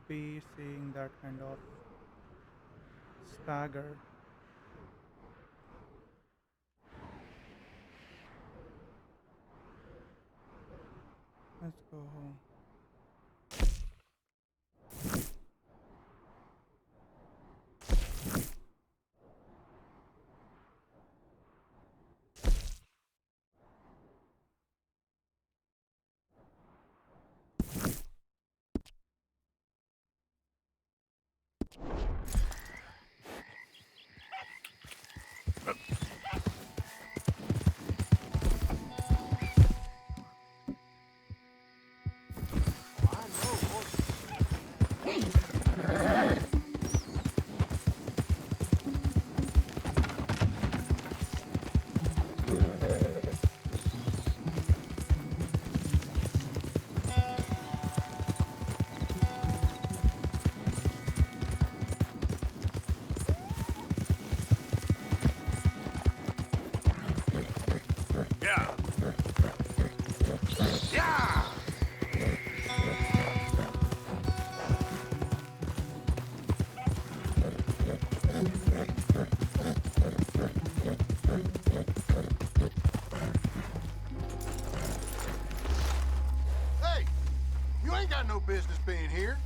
be seeing that kind of stagger. Let's go home. Hey, you ain't got no business being here.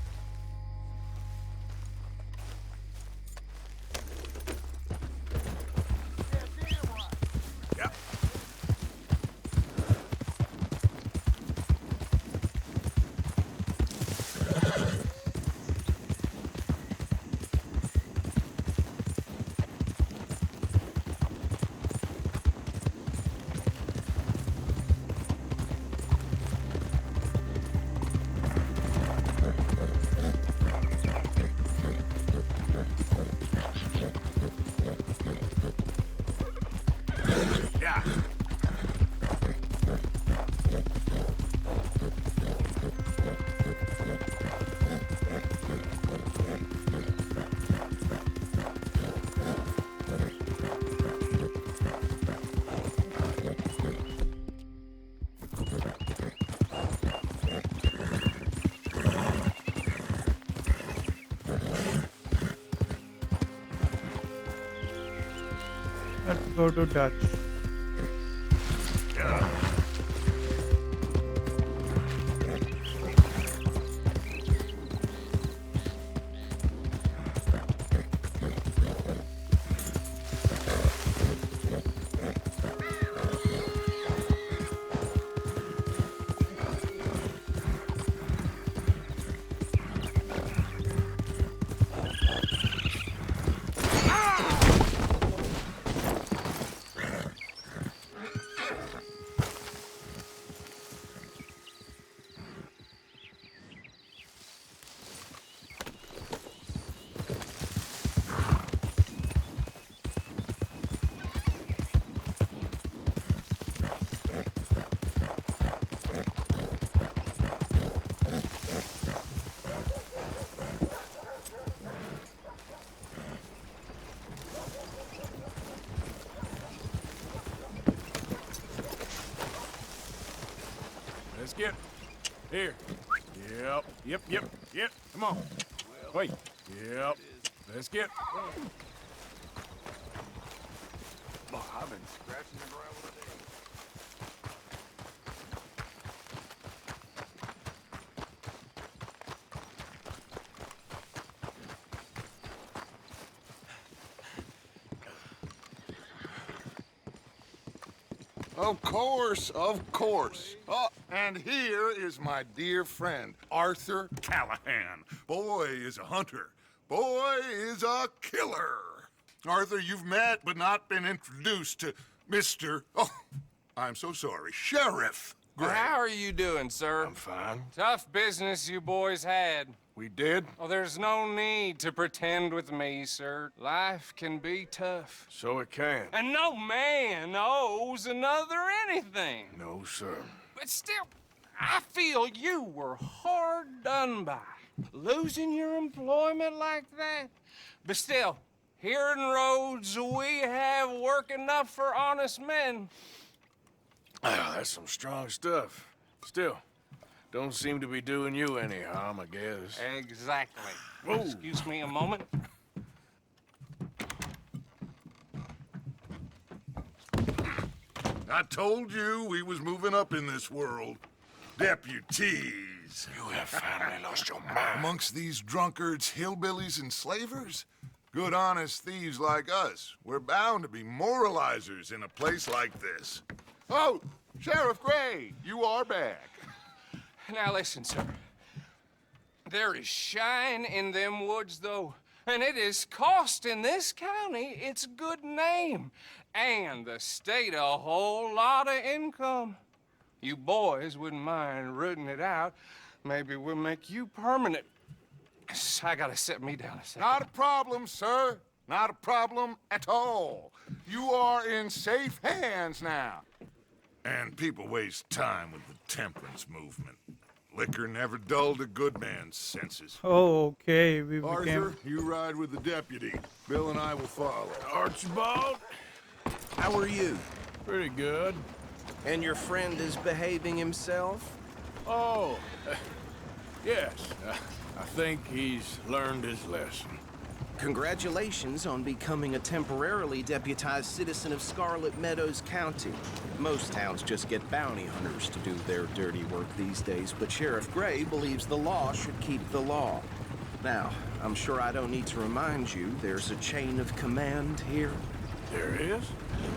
Let's go to Dutch. Let's get here. Yep. Come on. Wait. Yep. Let's get. I've been scratching the gravel today. Of course. Oh, and here is my dear friend, Arthur Callahan. Boy is a hunter. Boy is a killer. Arthur, you've met but not been introduced to Mr. Oh, I'm so sorry, Sheriff Gray. How are you doing, sir? I'm fine. Tough business you boys had. We did? Oh, there's no need to pretend with me, sir. Life can be tough. So it can. And no man owes another anything. No, sir. But still, I feel you were hard done by. Losing your employment like that. But still, here in Rhodes, we have work enough for honest men. Ah, that's some strong stuff. Still, Don't seem to be doing you any harm, I guess. Exactly. Whoa. Excuse me a moment. I told you we was moving up in this world. Deputies. You have finally lost your mind. Amongst these drunkards, hillbillies, and slavers? Good honest thieves like us. We're bound to be moralizers in a place like this. Oh, Sheriff Gray, you are back. Now listen, sir. There is shine in them woods, though, and it is costing this county its good name, and the state a whole lot of income. You boys wouldn't mind rooting it out. Maybe we'll make you permanent. I gotta sit me down a second. Not a problem, sir. Not a problem at all. You are in safe hands now. And people waste time with the temperance movement. Liquor never dulled a good man's senses. Oh, okay. We Arthur, became. you ride with the deputy. Bill and I will follow. Archibald? How are you? Pretty good. And your friend is behaving himself? Oh, yes. I think he's learned his lesson. Congratulations on becoming a temporarily deputized citizen of Scarlet Meadows County. Most towns just get bounty hunters to do their dirty work these days, but Sheriff Gray believes the law should keep the law. Now, I'm sure I don't need to remind you there's a chain of command here. There is?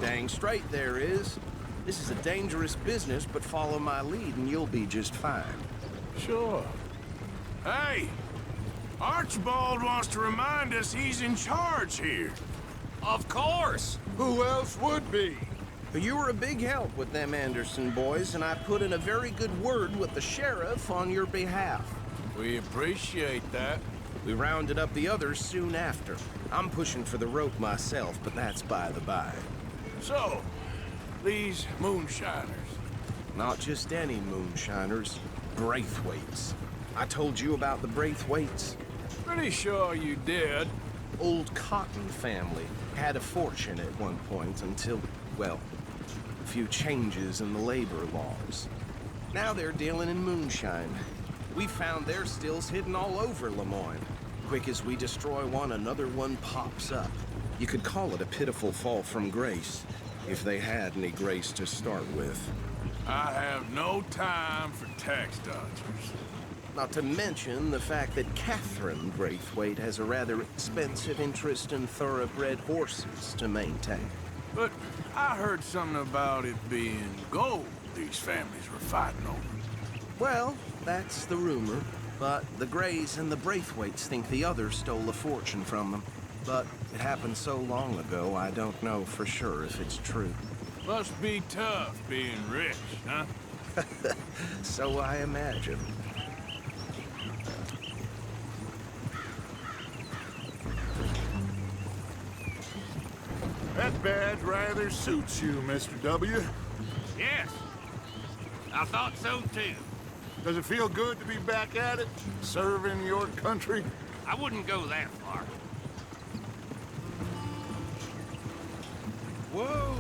Dang straight there is. This is a dangerous business, but follow my lead and you'll be just fine. Sure. Hey! Archibald wants to remind us he's in charge here. Of course. Who else would be? You were a big help with them Anderson boys, and I put in a very good word with the sheriff on your behalf. We appreciate that. We rounded up the others soon after. I'm pushing for the rope myself, but that's by the by. So, these moonshiners. Not just any moonshiners, Braithwaites. I told you about the Braithwaites. Pretty sure you did. Old Cotton family had a fortune at one point until, well, a few changes in the labor laws. Now they're dealing in moonshine. We found their stills hidden all over Lemoyne. Quick as we destroy one, another one pops up. You could call it a pitiful fall from grace, if they had any grace to start with. I have no time for tax dodgers. Not to mention the fact that Catherine Braithwaite has a rather expensive interest in thoroughbred horses to maintain. But I heard something about it being gold these families were fighting over. Well, that's the rumor. But the Grays and the Braithwaites think the others stole a fortune from them. But it happened so long ago, I don't know for sure if it's true. Must be tough being rich, huh? So I imagine. That badge rather suits you, Mr. W. Yes, I thought so too. Does it feel good to be back at it, serving your country? I wouldn't go that far. Whoa!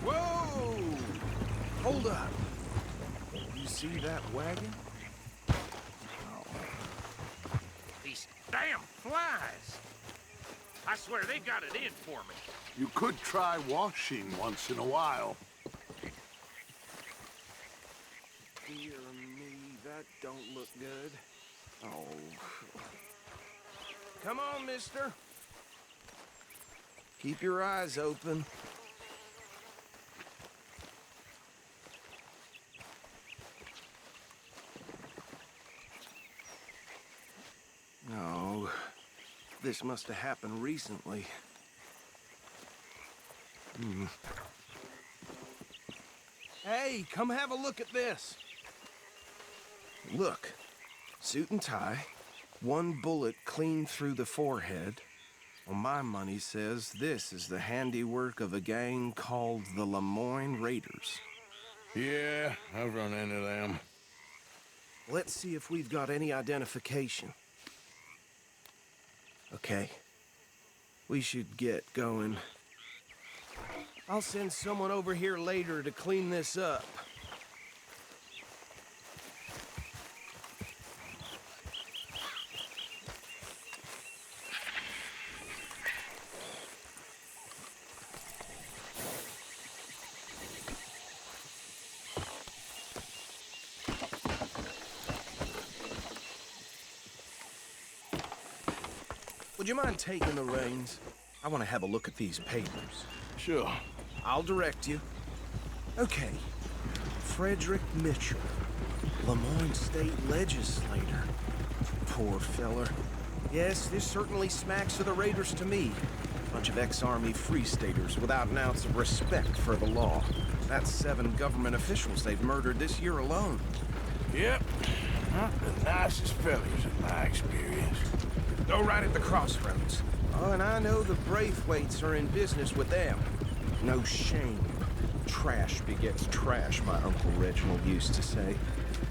Whoa! Hold up. You see that wagon? These damn flies. I swear they got it in for me. You could try washing once in a while. Dear me, that don't look good. Oh. Come on, mister. Keep your eyes open. No. This must have happened recently. Hey, come have a look at this. Look. Suit and tie. One bullet clean through the forehead. Well, my money says this is the handiwork of a gang called the Lemoyne Raiders. Yeah, I've run into them. Let's see if we've got any identification. Okay. We should get going. I'll send someone over here later to clean this up. would you mind taking the reins? I want to have a look at these papers. Sure. I'll direct you. Okay. Frederick Mitchell, Lemoyne State Legislator. Poor feller. Yes, this certainly smacks of the Raiders to me. Bunch of ex-Army Free Staters without an ounce of respect for the law. That's 7 government officials they've murdered this year alone. Yep. Not the nicest fellas in my experience. Go right at the crossroads. Oh, and I know the Braithwaites are in business with them. No shame. Trash begets trash, my Uncle Reginald used to say.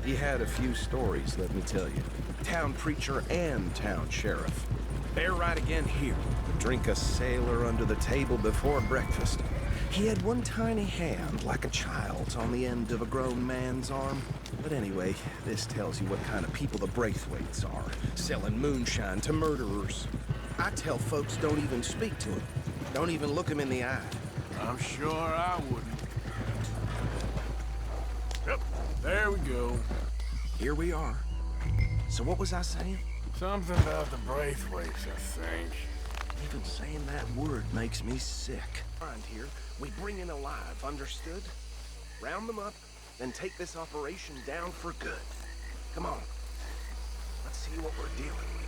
He had a few stories, let me tell you. Town preacher and town sheriff. They're right again here. Drink a sailor under the table before breakfast. He had one tiny hand, like a child's, on the end of a grown man's arm. But anyway, this tells you what kind of people the Braithwaites are. Selling moonshine to murderers. I tell folks don't even speak to him. Don't even look him in the eye. I'm sure I wouldn't. Yep, there we go. Here we are. So what was I saying? Something about the Braithwaites, I think. Even saying that word makes me sick. Around here, we bring in alive, understood? Round them up, then take this operation down for good. Come on. Let's see what we're dealing with.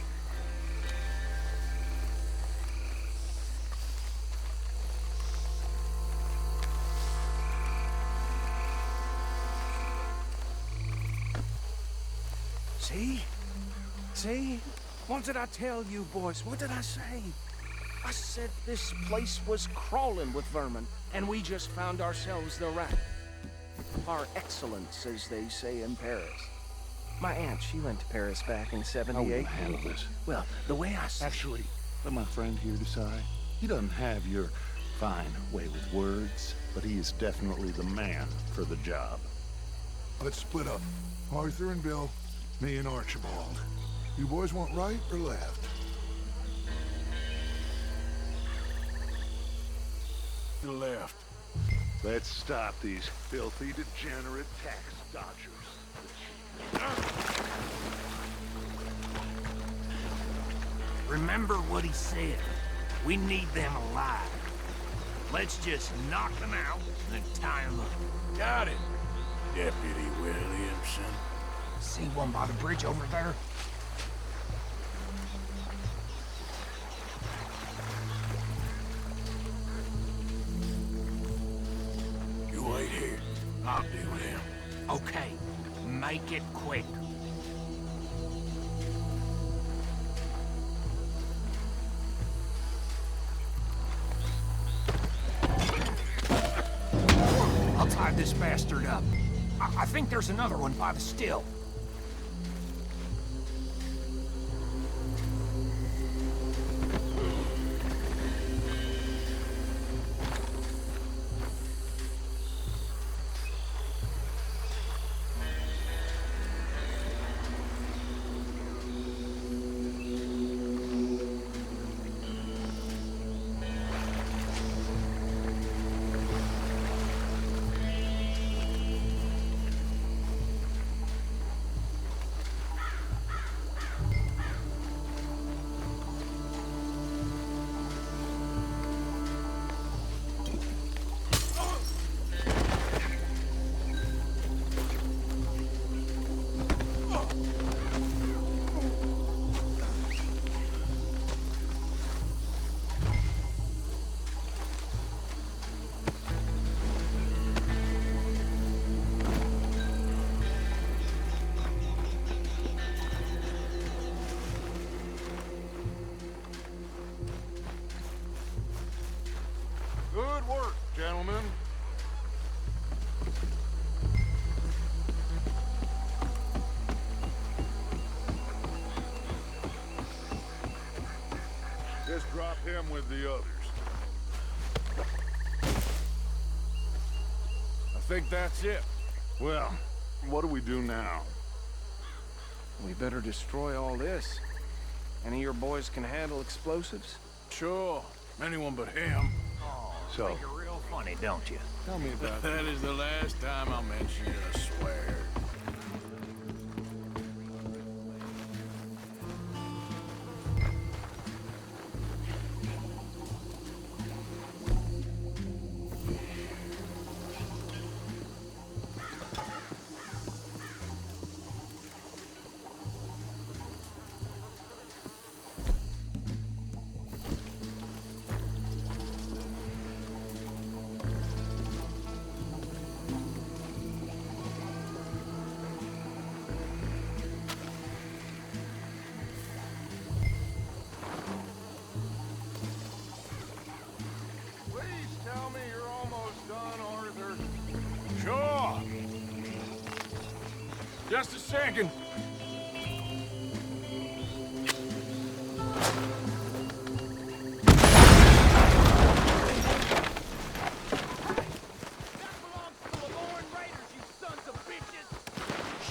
See? See? What did I tell you, boys? What did I say? I said this place was crawling with vermin, and we just found ourselves the rat. Par excellence, as they say in Paris. My aunt, she went to Paris back in '78. Handle this. Well, the way I see Actually, let my friend here decide. He doesn't have your fine way with words, but he is definitely the man for the job. Let's split up. Arthur and Bill, me and Archibald. You boys want right or left? To the left. Let's stop these filthy, degenerate tax dodgers. Remember what he said. We need them alive. Let's just knock them out and tie them up. Got it, Deputy Williamson. See one by the bridge over there? You wait here. I'll deal with him. Okay, make it quick. I'll tie this bastard up. I think there's another one by the still. Good work, gentlemen. Just drop him with the others. I think that's it. Well, what do we do now? we better destroy all this. Any of your boys can handle explosives? Sure. Anyone but him. So, Think you're real funny, don't you? tell me about That is the last time I'll mention it, I swear. Just a second.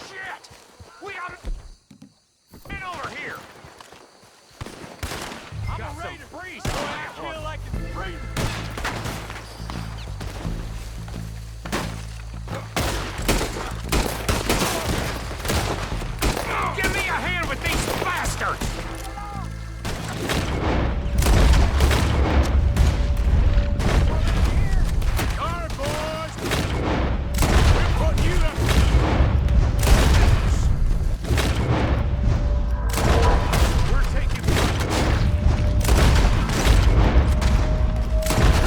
Shit! We got man over here! I'm a raider! Freeze! I feel like it's raider! Give me a hand with these bastards! All right, boys. We're putting you up. We're taking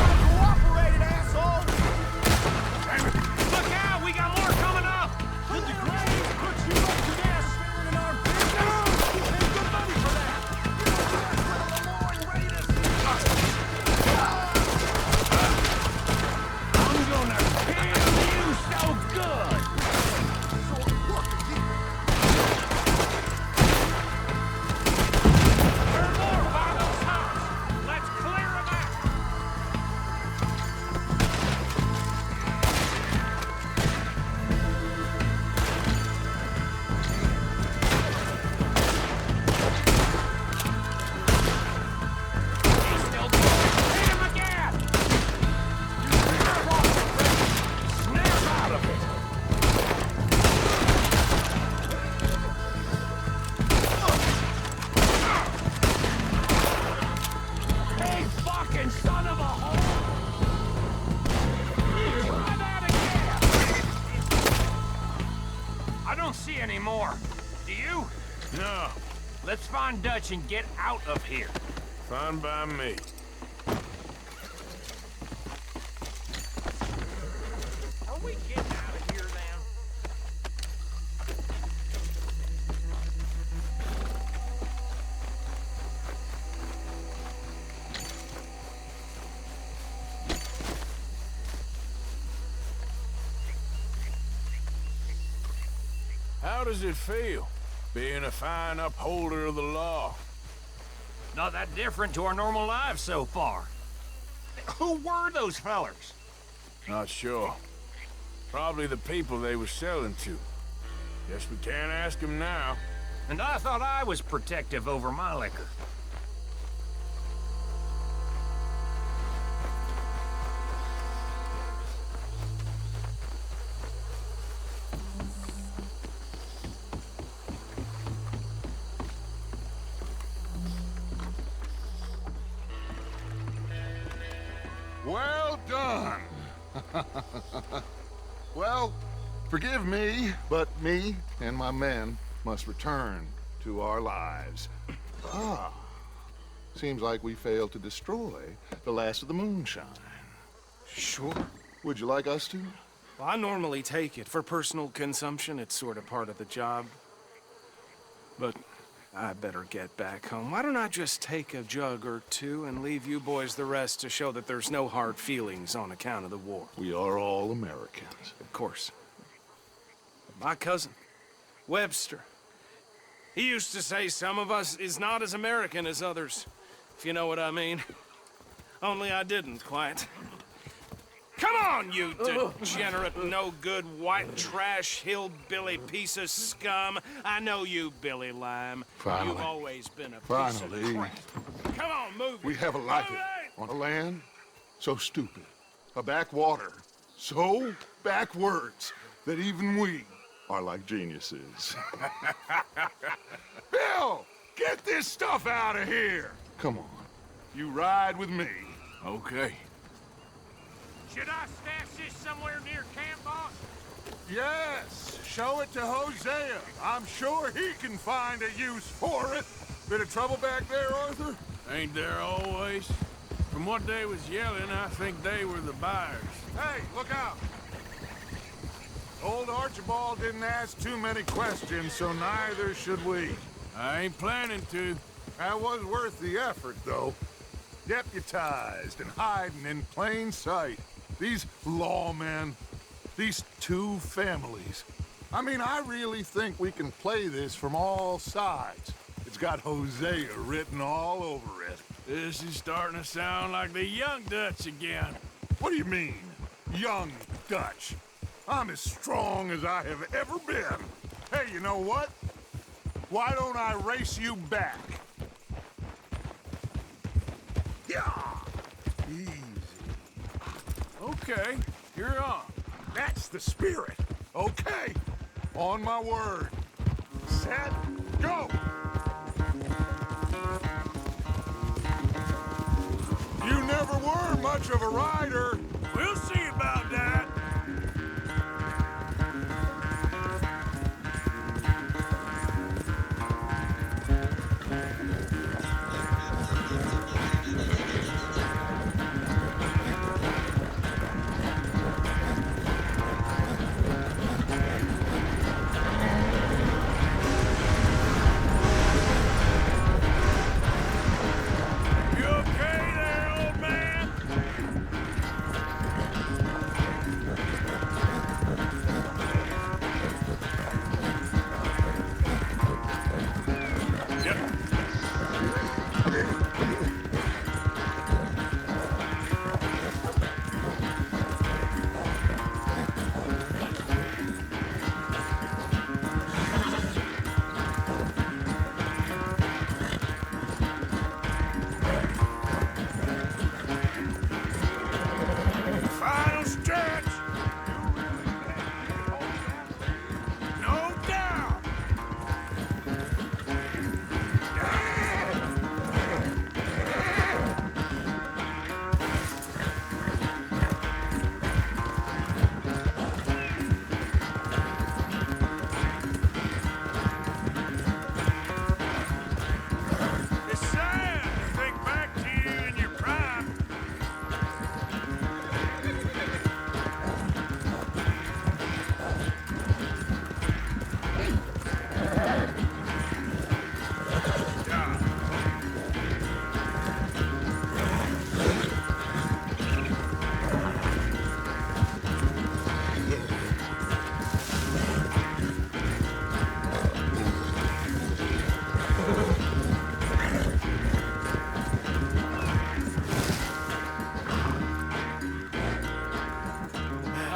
Cooperated, asshole! Look out! We got more coming up! Did the grave put you up to this? In our business? You pay good money for that! I'm gonna kill you so good! There are more by those huts! Let's clear them out! He's still going! Hit him again! Snap out of it! Hey, fucking son of a whore! Try that again! I don't see any more. Do you? No, Let's find Dutch and get out of here. fine by me. Are we getting out of here now? How does it feel, being a fine upholder of the law? Not that different to our normal lives so far. Who were those fellers? Not sure. Probably the people they were selling to. Guess we can't ask them now. And I thought I was protective over my liquor. Well done. Well, forgive me, but me and my men must return to our lives. Ah, seems like we failed to destroy the last of the moonshine. Sure. Would you like us to? Well, I normally take it. For personal consumption, it's sort of part of the job. But I better get back home. Why don't I just take a jug or two and leave you boys the rest to show that there's no hard feelings on account of the war? We are all Americans. Of course. My cousin, Webster, he used to say some of us is not as American as others, if you know what I mean. Only I didn't quite. Come on, you degenerate, no-good, white trash, hillbilly piece of scum. I know you, Billy Lime. Finally. You've always been a piece Finally. of crap. Come on, move it. We have a life Move it! on a land so stupid, a backwater so backwards that even we are like geniuses. Bill, get this stuff out of here. Come on, you ride with me. Okay. Should I stash this somewhere near camp, boss? Yes, show it to Hosea. I'm sure he can find a use for it. Bit of trouble back there, Arthur? Ain't there always? From what they was yelling, I think they were the buyers. Hey, look out. Old Archibald didn't ask too many questions, so neither should we. I ain't planning to. That was worth the effort, though. Deputized and hiding in plain sight. These lawmen, these two families. I mean, I really think we can play this from all sides. It's got Hosea written all over it. This is starting to sound like the Young Dutch again. What do you mean, young Dutch? I'm as strong as I have ever been. Hey, you know what? Why don't I race you back? Yeah! Easy. Okay, you're on. That's the spirit. Okay. On my word. Set, go! You never were much of a rider. We'll see about that. You okay there, old man? Final stretch! No doubt! It's sad to think back to you in your prime.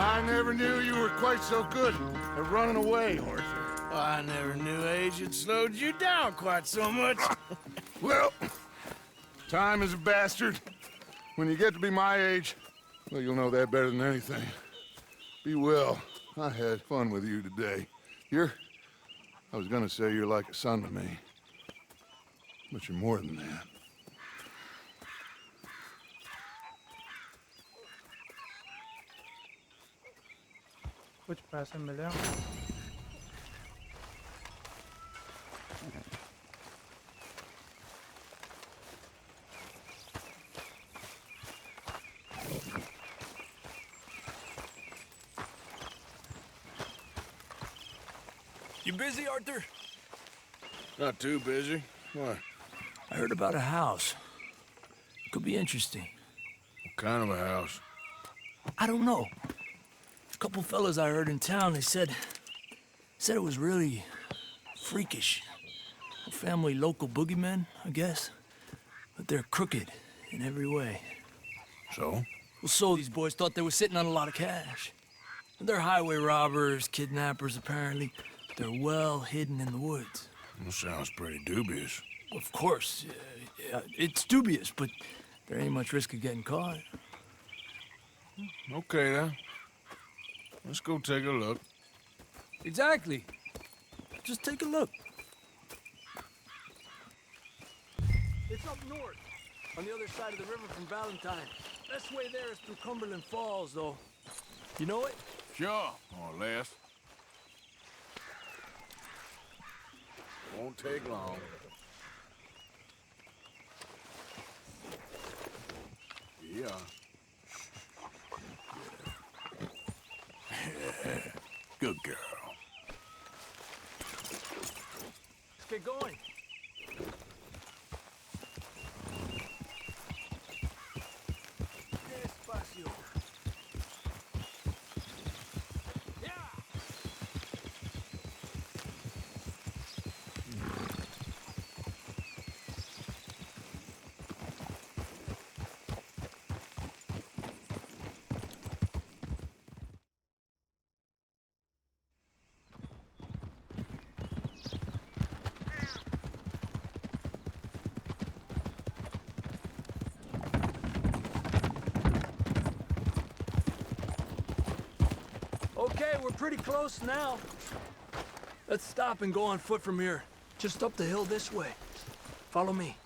I never knew you were quite so good at running away, Arthur. I never knew age had slowed you down quite so much. Well, time is a bastard. When you get to be my age, well, you'll know that better than anything. Be well. I had fun with you today. I was gonna say you're like a son to me. But you're more than that. कुछ पैसे मिले हैं? You busy, Arthur? Not too busy. What? I heard about a house. Could be interesting. What kind of a house? I don't know. A couple fellas I heard in town, they said it was really freakish. A family local boogeymen, I guess. But they're crooked in every way. So? Well, so these boys thought they were sitting on a lot of cash. They're highway robbers, kidnappers, apparently. They're well hidden in the woods. That sounds pretty dubious. Of course, it's dubious, but there ain't much risk of getting caught. Okay, then. Let's go take a look. Exactly. Just take a look. It's up north, on the other side of the river from Valentine. Best way there is through Cumberland Falls, though. You know it? Sure, more or less. Won't take long. Yeah. Good girl. Let's get going. Despacio. Yeah. Okay, we're pretty close now. Let's stop and go on foot from here. Just up the hill this way. Follow me.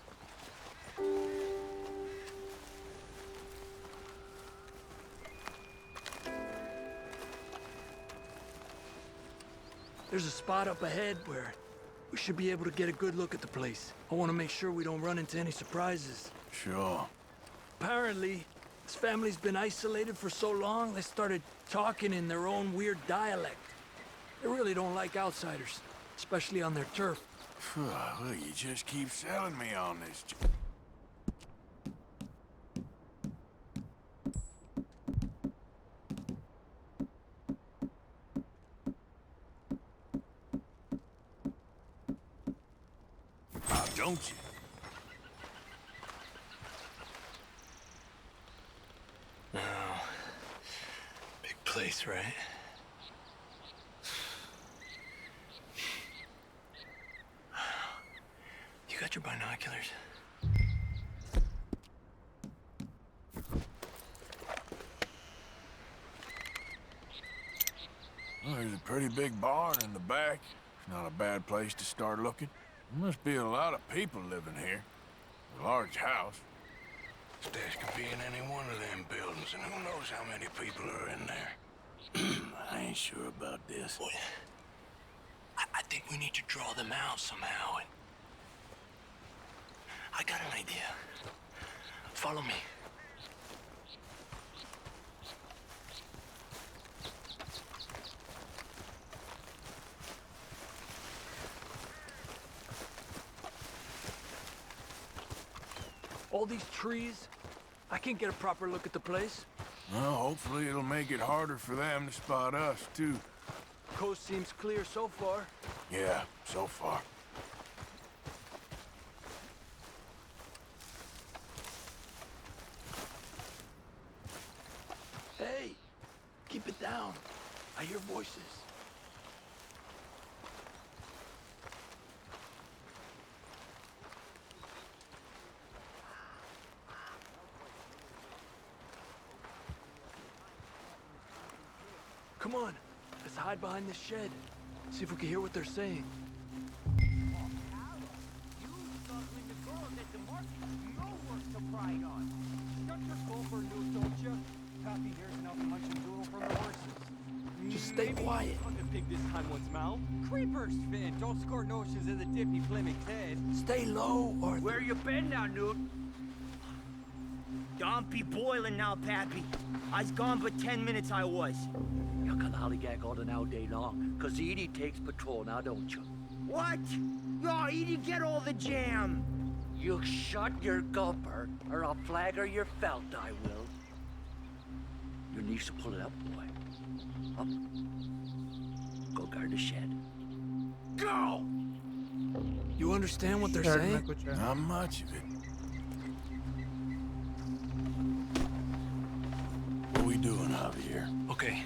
There's a spot up ahead where we should be able to get a good look at the place. I want to make sure we don't run into any surprises. Sure. Apparently, this family's been isolated for so long, they started talking in their own weird dialect. They really don't like outsiders, especially on their turf. Well, you just keep selling me on this. Oh, don't you? Oh, big place, right? You got your binoculars? Well, there's a pretty big barn in the back. It's not a bad place to start looking. There must be a lot of people living here. A large house. Stash could be in any one of them buildings, and who knows how many people are in there. I ain't sure about this. Boy, I think we need to draw them out somehow. And I got an idea. Follow me. All these trees, I can't get a proper look at the place. Well, hopefully it'll make it harder for them to spot us, too. Coast seems clear so far. Yeah, so far. Hey, keep it down. I hear voices. Come on, let's hide behind this shed. See if we can hear what they're saying. Just stay quiet. Pig this time once mouth. Creepers, Finn. Don't score notions in the dippy Fleming head. Stay low, or Where you been now, Newt? Don't be boiling now, Pappy. I's gone but 10 minutes I was. You can hollygag all the now day long, cause Edie takes patrol now, don't you? What? No, Edie, get all the jam. You shut your gulper, or I'll flagger your felt, I will. Your niece will pull it up, boy. Up. Go guard the shed. Go! you understand what they're shirt में saying? कुछ है Not much of it. What we doing, Javier? Okay,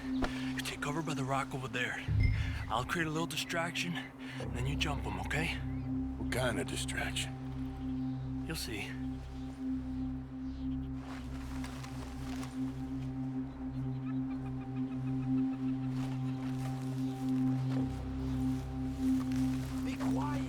you take cover by the rock over there. I'll create a little distraction, and then you jump them, okay? What kind of distraction? You'll see. Be quiet.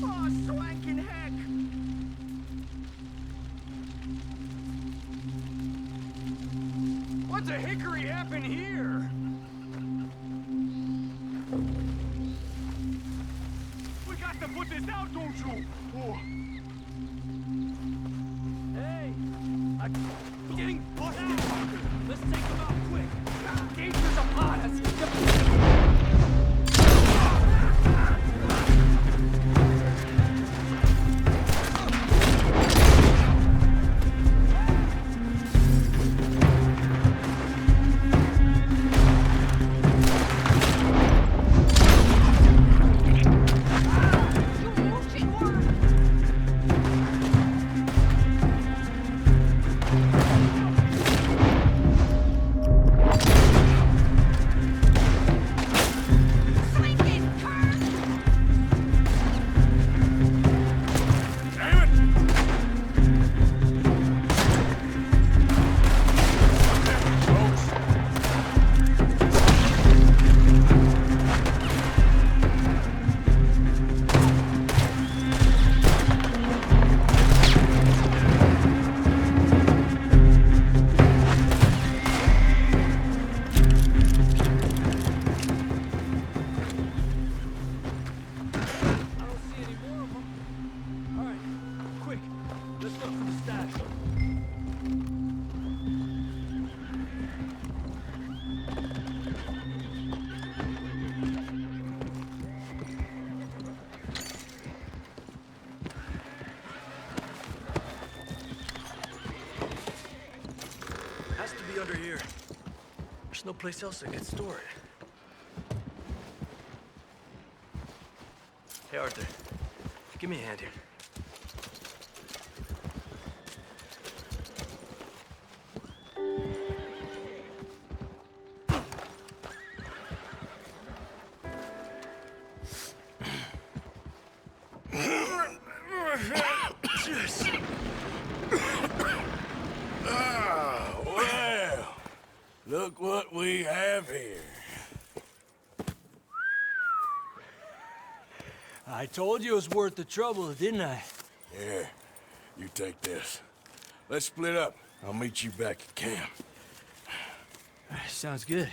Oh, swanking heck! What the hickory happened here? We got to put this out, don't you? Oh. Hey! We're getting busted! Let's take them out quick! Danger's upon us! There's no place else that can store it. Hey, Arthur. Give me a hand here. Well, look what we have here. I told you it was worth the trouble, didn't I? Here, you take this. Let's split up. I'll meet you back at camp. Sounds good.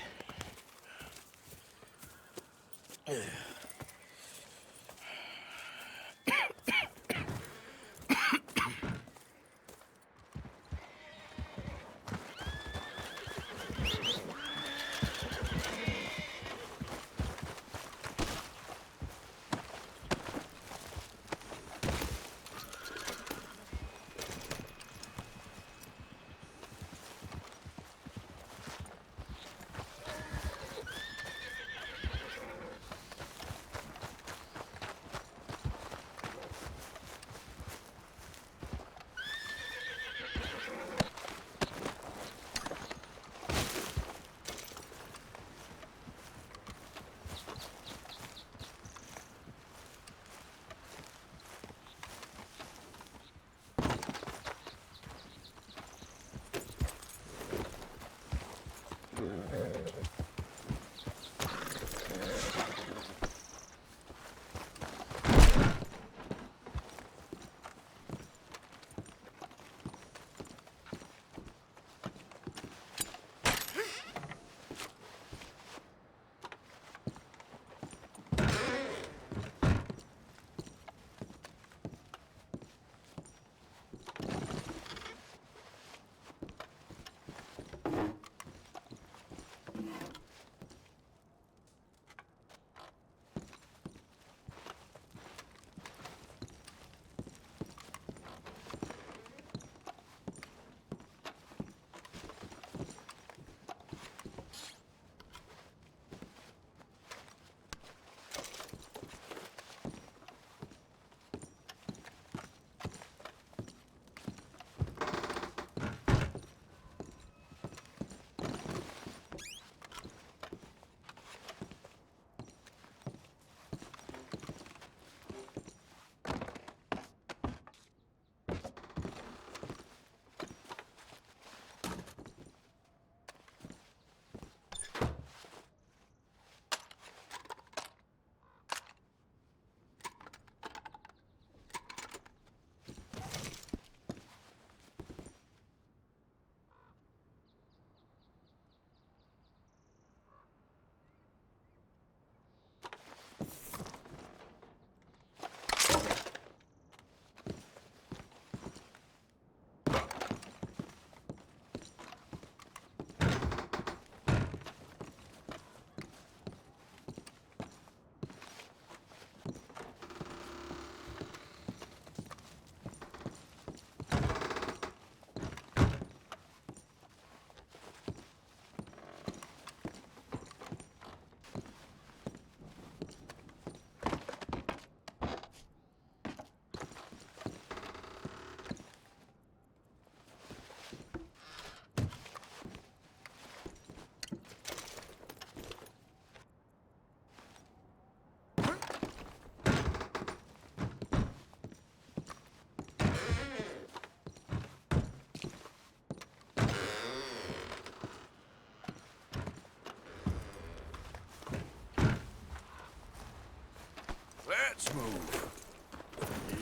Let's move.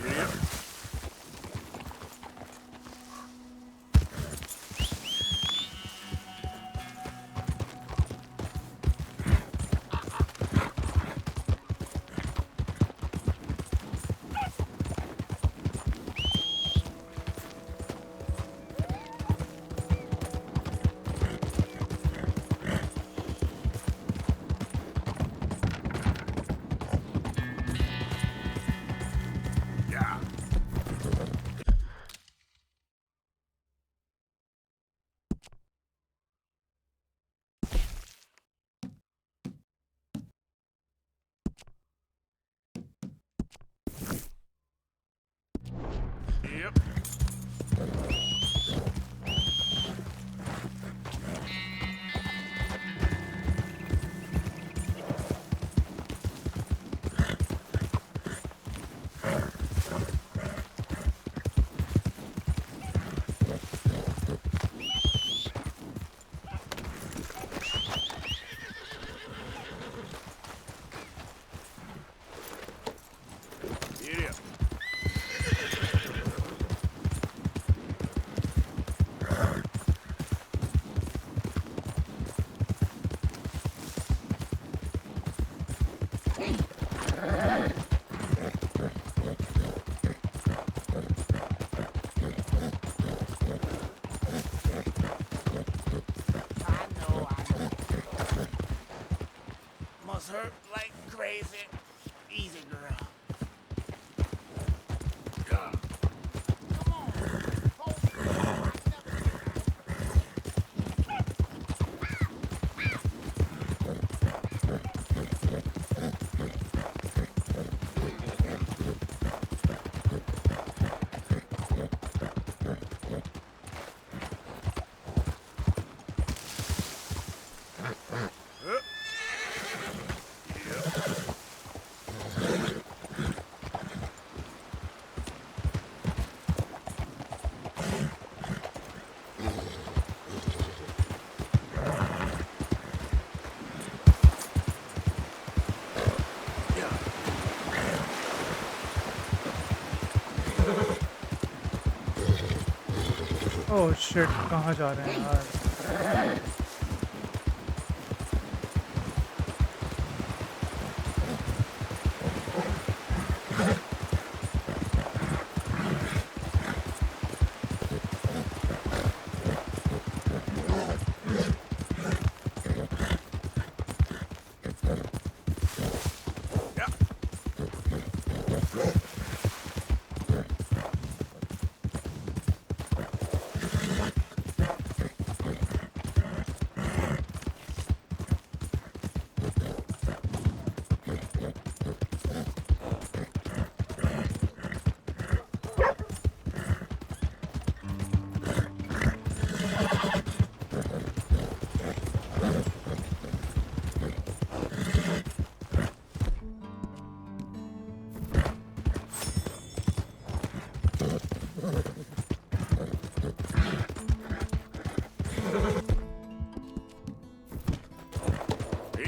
Yep. paws hurt like crazy. Easy, girl. Oh shit, कहाँ जा रहे हैं यार?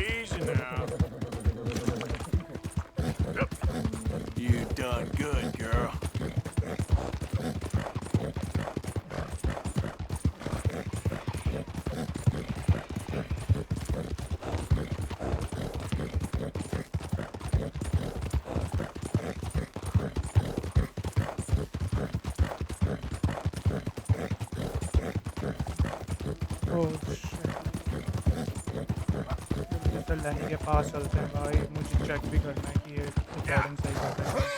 Easy now. You done good, girl. Oh shit, तो लैनी के पास चलते हैं भाई, मुझे चेक भी करना है कि ये रिकॉर्डिंग सही कर रहा है।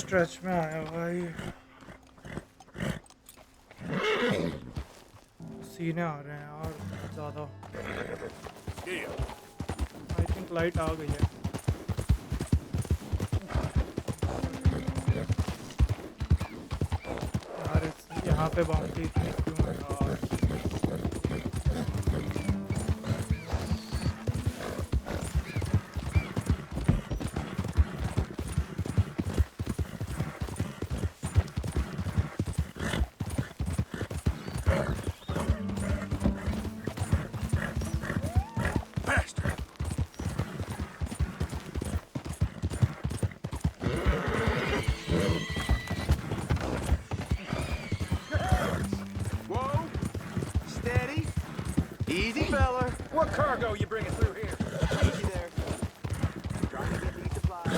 स्ट्रेच में आया भाई, सीने आ रहे हैं यार ज़्यादा। आई थिंक लाइट आ गई है। यार यहाँ पे बाउंड्री इतनी क्यों है यार? Easy, fella. What cargo you bringing through here? Easy there. Trying to get these supplies.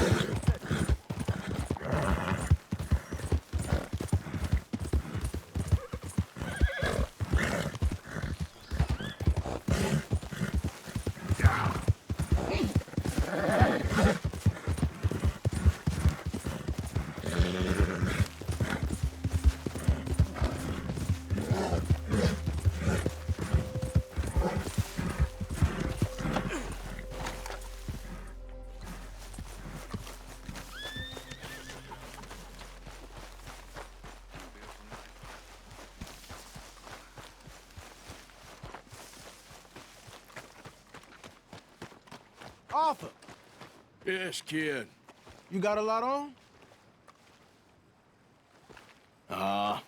Arthur, Yes, kid. you got a lot on?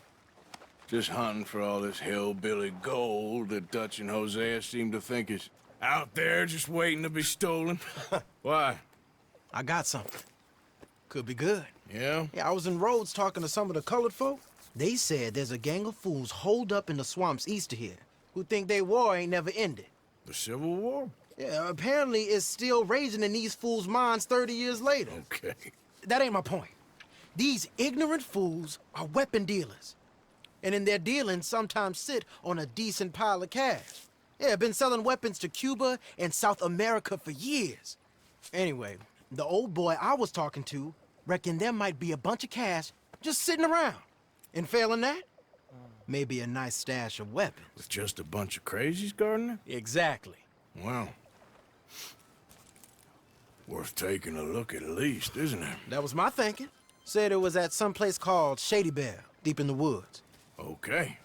Just hunting for all this hillbilly gold that Dutch and Hosea seem to think is out there just waiting to be stolen. Why? I got something. Could be good. Yeah? Yeah, I was in Rhodes talking to some of the colored folk. They said there's a gang of fools holed up in the swamps east of here who think their war ain't never ended. The Civil War? Yeah, apparently it's still raging in these fools' minds 30 years later. Okay. That ain't my point. These ignorant fools are weapon dealers. And in their dealings sometimes sit on a decent pile of cash. Yeah, been selling weapons to Cuba and South America for years. Anyway, the old boy I was talking to reckoned there might be a bunch of cash just sitting around. And failing that, maybe a nice stash of weapons. With just a bunch of crazies guarding it? Exactly. Well, worth taking a look at least, isn't it? That was my thinking. Said it was at some place called Shady Bear, deep in the woods. Okay.